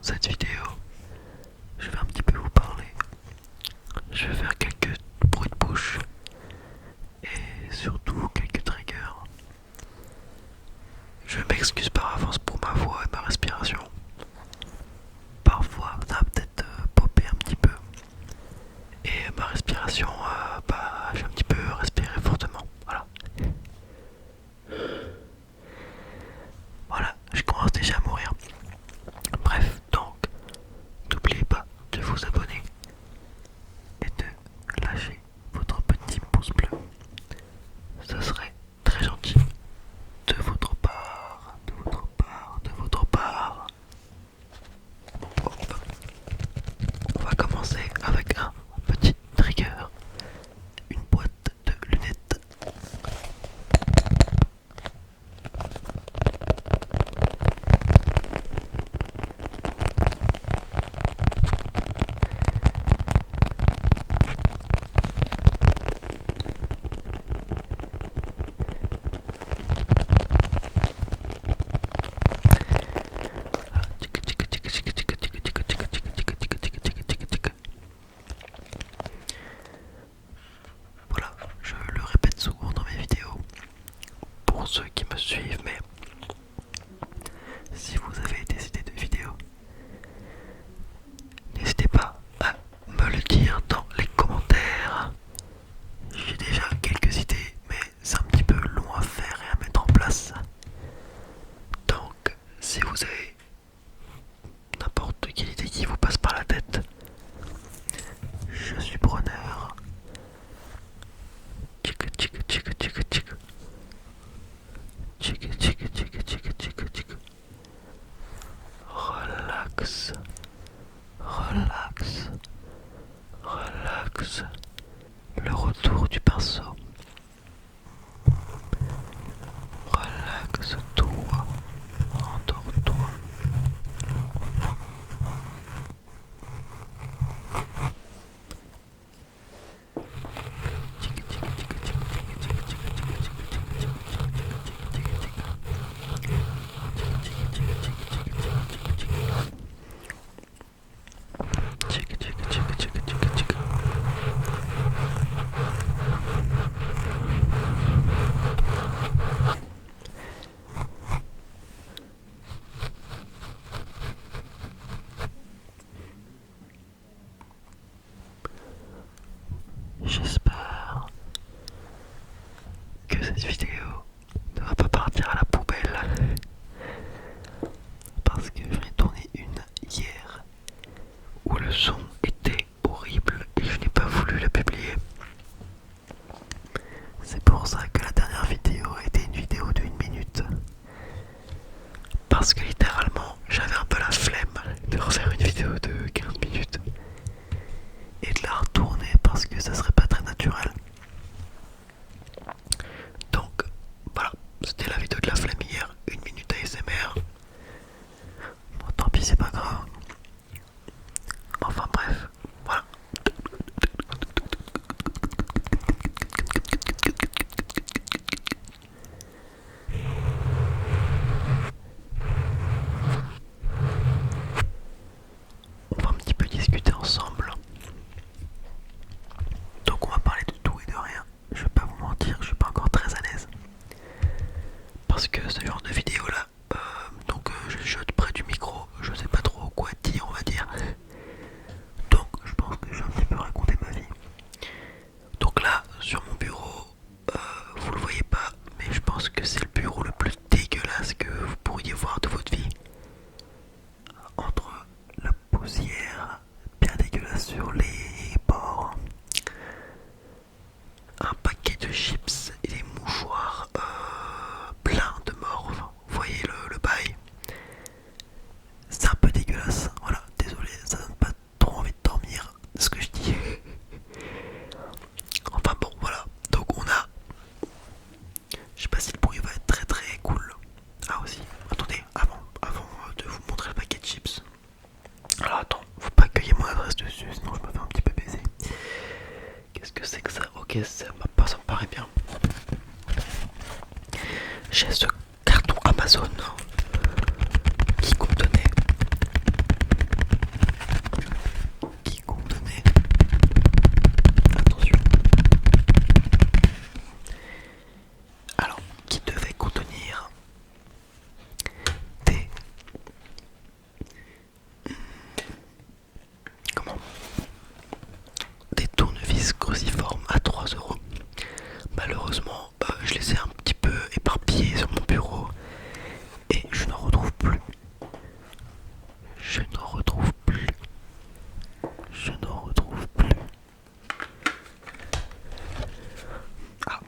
cette vidéo, je vais un petit peu vous parler. Je vais faire quelques bruits de bouche et surtout quelques triggers. Je m'excuse par avance pour ma voix et ma respiration. Parfois, ça va peut-être popper un petit peu. Et ma respiration, j'ai un petit peu respiré fortement. Voilà. Voilà, je commence déjà à mourir. Bref, donc, n'oubliez pas de vous abonner et de lâcher votre petit pouce bleu. Ce serait très gentil de votre part, de votre part, de votre part. On va commencer avec un petit trigger, une boîte de lunettes. Voilà, je le répète souvent dans mes vidéos pour ceux qui me suivent, mais si vous avez des idées de vidéos, n'hésitez pas à me le dire dans les commentaires. J'ai déjà quelques idées, mais c'est un petit peu long à faire et à mettre en place. Donc, si vous avez n'importe quelle idée qui vous passe par la tête, je suis preneur. Tchic, tchic, tchic, tchic, tchic. Tchic, tchic, tchic, tchic, tchic, tchic. Relax, relax, relax. Le retour du pinceau. Relaxe-toi, endors-toi. J'espère que cette vidéo ne va pas partir à la poubelle parce que j'en ai tourné une hier où le son était horrible et je n'ai pas voulu la publier. C'est pour ça que la dernière vidéo était une vidéo de 1 minute. Parce que littéralement j'avais un peu la flemme de refaire une vidéo de 15 minutes et de la retourner parce que ça serait pas très naturel. Donc voilà, c'était la vidéo de la flemme hier, 1 minute ASMR. Bon, tant pis, c'est pas grave. Enfin bref, voilà. On va un petit peu discuter ensemble. Donc on va parler de tout et de rien. Je vais pas vous mentir, je suis pas encore très à l'aise. Parce que ce genre de vidéo là, je jette près du micro, je sais pas trop quoi dire, on va dire. Donc je pense que je vais un petit peu raconter ma vie. Donc là, sur mon bureau, vous le voyez pas, mais je pense que c'est le bureau le plus dégueulasse que vous pourriez voir de votre vie. Entre la poussière bien dégueulasse sur les bords, un paquet de chips et des mouchoirs pleins de morve. Vous voyez je ne retrouve plus. Je ne retrouve plus. Je ne retrouve plus. Ah,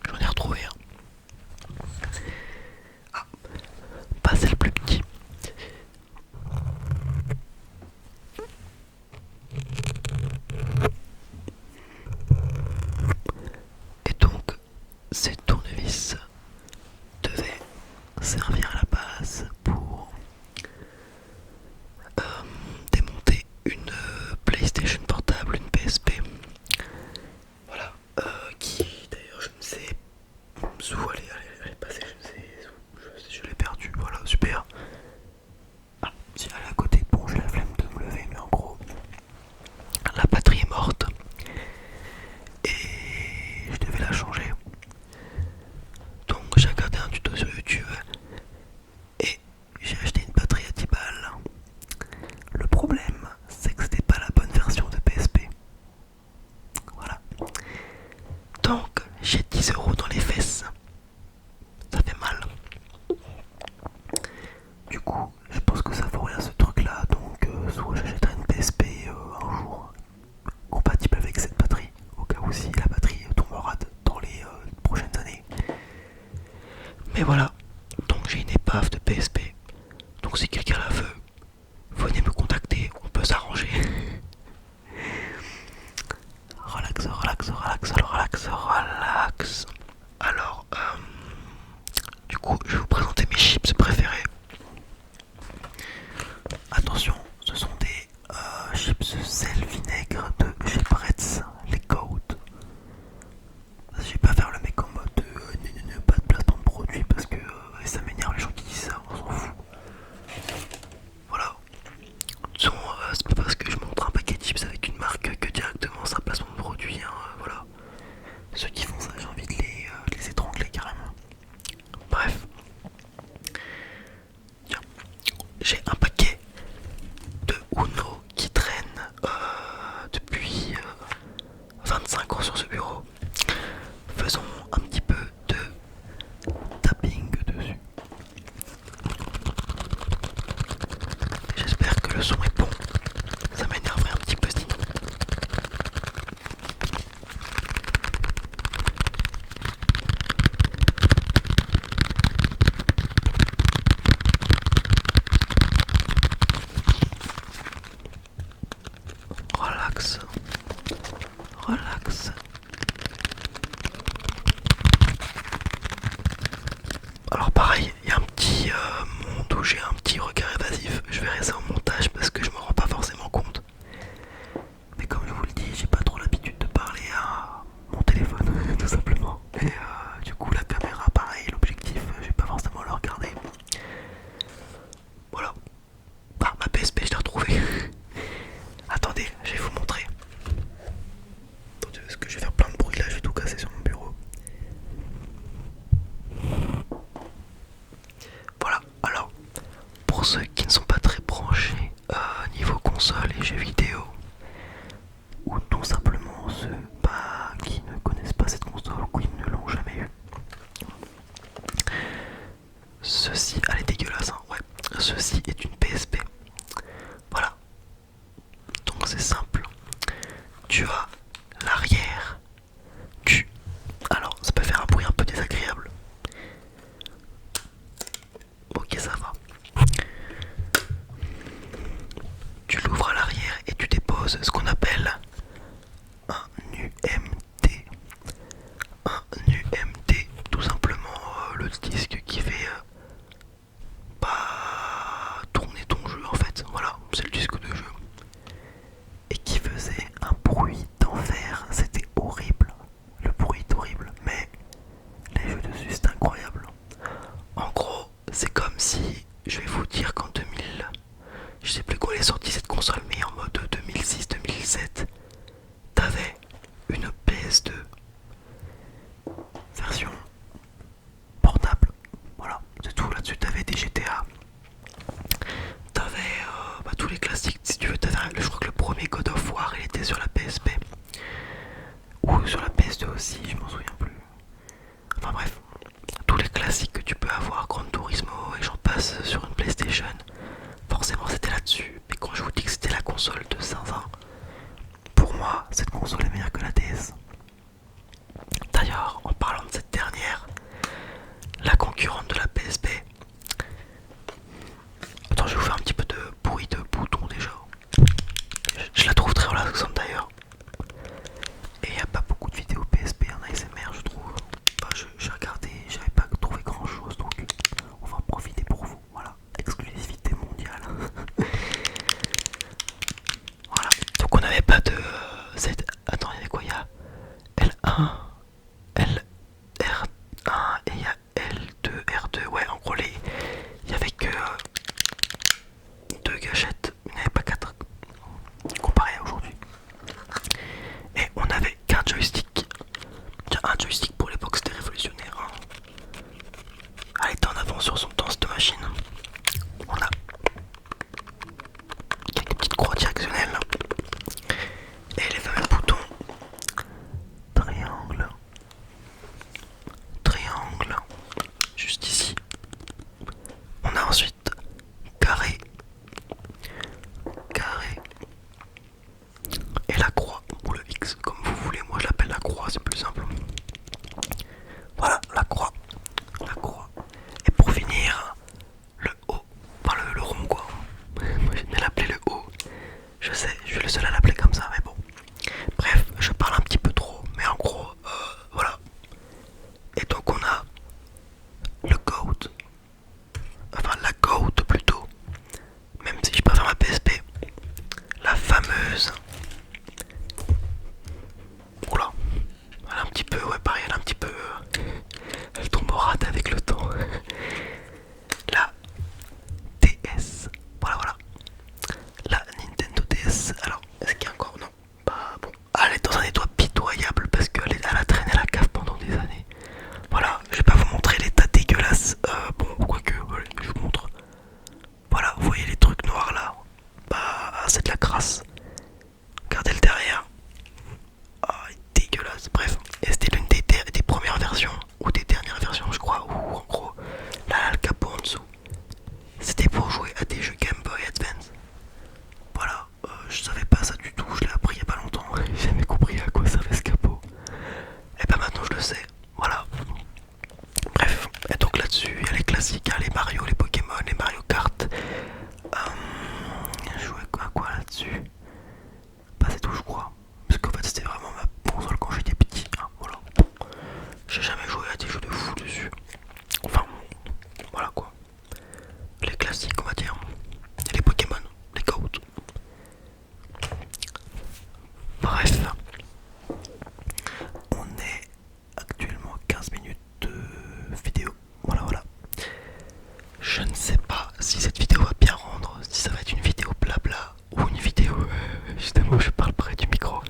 j'en ai retrouvé un. Ah, pas celle plus petit. Et donc, ces tournevis devaient servir à la base pour démonter une PlayStation portable, une PSP. Voilà, qui d'ailleurs je ne sais où elle est passée, je ne sais où, je l'ai perdue, voilà, super. Ah, si elle est à côté, bon j'ai la flemme de me lever, mais en gros, la batterie est morte et je devais la changer. Donc j'ai regardé un tuto sur YouTube et j'ai acheté une batterie à 10 balles. Le problème, c'est que c'était pas la bonne version de PSP. Voilà. Donc j'ai 10 euros dans les fesses. Ça fait mal. Du coup, je pense que ça vaut rien ce truc là. Donc soit j'achèterai une PSP un jour compatible avec cette batterie, au cas où si la batterie tombera dans les prochaines années. Mais voilà, donc j'ai une épave de PSP. Donc si quelqu'un la veut, venez me contacter, on peut s'arranger. Relax, relax, relax, relax, relax. Alors, du coup, je vais vous présenter mes chips préférés. Attention, ce sont des chips sel vinaigre de chez Bretz, les Goat. Je vais pas faire le mec en mode pas de placement de produit parce que ça m'énerve les gens qui disent ça, on s'en fout. Voilà. C'est pas parce que je montre un paquet de chips avec une marque que directement c'est un placement de produit, hein, voilà. Ceux qui font ça, j'ai envie de les étrangler carrément. Bref. Tiens, j'ai un paquet de Uno qui traîne depuis 25 ans sur ce bureau. Faisons un petit peu de tapping dessus. J'espère que le son est bon. Ça m'énerverait un petit peu sinon. Relax. Relax. Alors pareil, il y a un petit monde où j'ai un petit regard évasif. Je verrai ça au montage parce que je me rends pas forcément compte. Mais comme je vous le dis, j'ai pas trop l'habitude de parler à mon téléphone, tout simplement. Et du coup la caméra, pareil, l'objectif, je vais pas forcément le regarder. Voilà. Ah, ma PSP, je l'ai retrouvée. Attendez, je vais vous montrer. Attendez, parce que je vais faire plein de bruit là, je vais tout casser sur mon bureau. Voilà, alors, pour ceux qui ne sont pas très branchés niveau console et jeux vidéo, ou tout simplement ceux qui ne connaissent pas cette console ou qui ne l'ont jamais eu, ceci, elle est dégueulasse, hein, ouais, ceci est une PSP. Voilà, donc c'est simple, tu as l'arrière du... Alors, ça peut faire un bruit un peu désagréable. Ok, ça va. Tu l'ouvres à l'arrière et tu déposes ce qu'on appelle un UMD. Un UMD, tout simplement le disque qui fait tourner ton jeu en fait. Voilà, c'est le disque de jeu. Et qui faisait un bruit d'enfer. C'était horrible. Le bruit est horrible, mais les jeux dessus c'est incroyable. En gros, c'est comme si, je vais vous dire qu'en 2000, je sais plus quand elle est sortie cette console, mais en mode 2006-2007, t'avais une PS2 version portable. Voilà, c'est tout. Là-dessus, t'avais des GTA, t'avais tous les classiques. Si tu veux, je crois que le premier God of War, il était sur la PSP. Ou sur la PS2 aussi, je m'en souviens plus. Enfin bref, tous les classiques que tu peux avoir, Gran Turismo et j'en passe. la croix ou le X, comme vous voulez. Moi je l'appelle la croix, c'est plus simple. Voilà, la croix. La croix. Et pour finir, le O. Enfin le rond quoi. Moi j'aime bien l'appeler le O. Je sais, je suis le seul à l'appeler comme ça, mais bon. Bref, je parle un petit peu trop, mais en gros, voilà. Et donc on a le GOAT. Enfin la GOAT plutôt. Même si je préfère ma PSP. La fameuse. Oula. Elle est un petit peu, ouais pareil, elle est un petit peu. Elle tombe en rate avec le temps. La DS. Voilà, voilà. La Nintendo DS. Alors, est-ce qu'il y a encore? Non. Bah bon. Ah, elle est dans un état pitoyable parce qu'elle a traîné la cave pendant des années. Voilà, je vais pas vous montrer l'état dégueulasse. Bon, quoique, allez, je vous montre. Voilà, vous voyez les trucs noirs là. Bah, c'est de la crasse. Regardez le derrière. Ah, dégueulasse. Bref, et c'était l'une des premières versions, ou des dernières versions, je crois, où en gros, là, le capot en dessous, c'était pour jouer à des jeux Game Boy Advance. Voilà, je savais pas ça du tout, je l'ai appris il y a pas longtemps, j'ai jamais compris à quoi servait ce capot. Et bah maintenant je le sais, voilà. Bref, et donc là-dessus, il y a les classiques, hein, les Mario, les Pokémon, les Mario Kart. Je jouais à quoi là-dessus? Bah c'est tout je crois. Parce qu'en fait c'était vraiment ma console quand j'étais petit, hein, voilà. J'ai jamais joué à des jeux de fou dessus. Enfin, voilà quoi. Les classiques on va dire. Et les Pokémon, les GOAT. Bref. On est actuellement 15 minutes de vidéo. Voilà, voilà. Je ne sais pas si cette vidéo va bien rendre, si ça va être une vidéo blabla ou une vidéo justement où je parle près du micro.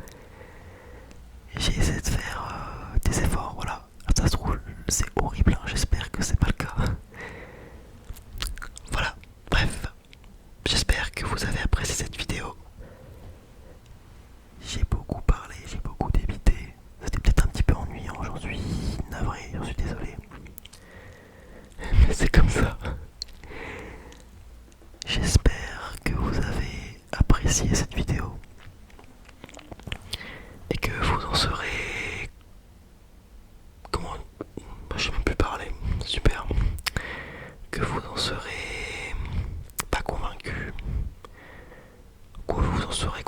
J'ai essayé de faire des efforts, voilà. Ça se trouve, c'est horrible, hein. J'espère que c'est pas le cas. Voilà, bref. J'espère que vous avez apprécié cette vidéo. J'ai beaucoup parlé, j'ai beaucoup débité. C'était peut-être un petit peu ennuyant, j'en suis navré, j'en suis désolé. Mais c'est comme ça. J'espère que vous avez apprécié cette vidéo et que vous en serez... Comment... Je sais même plus parler. Super. Que vous en serez... pas convaincu. Quoi, vous en serez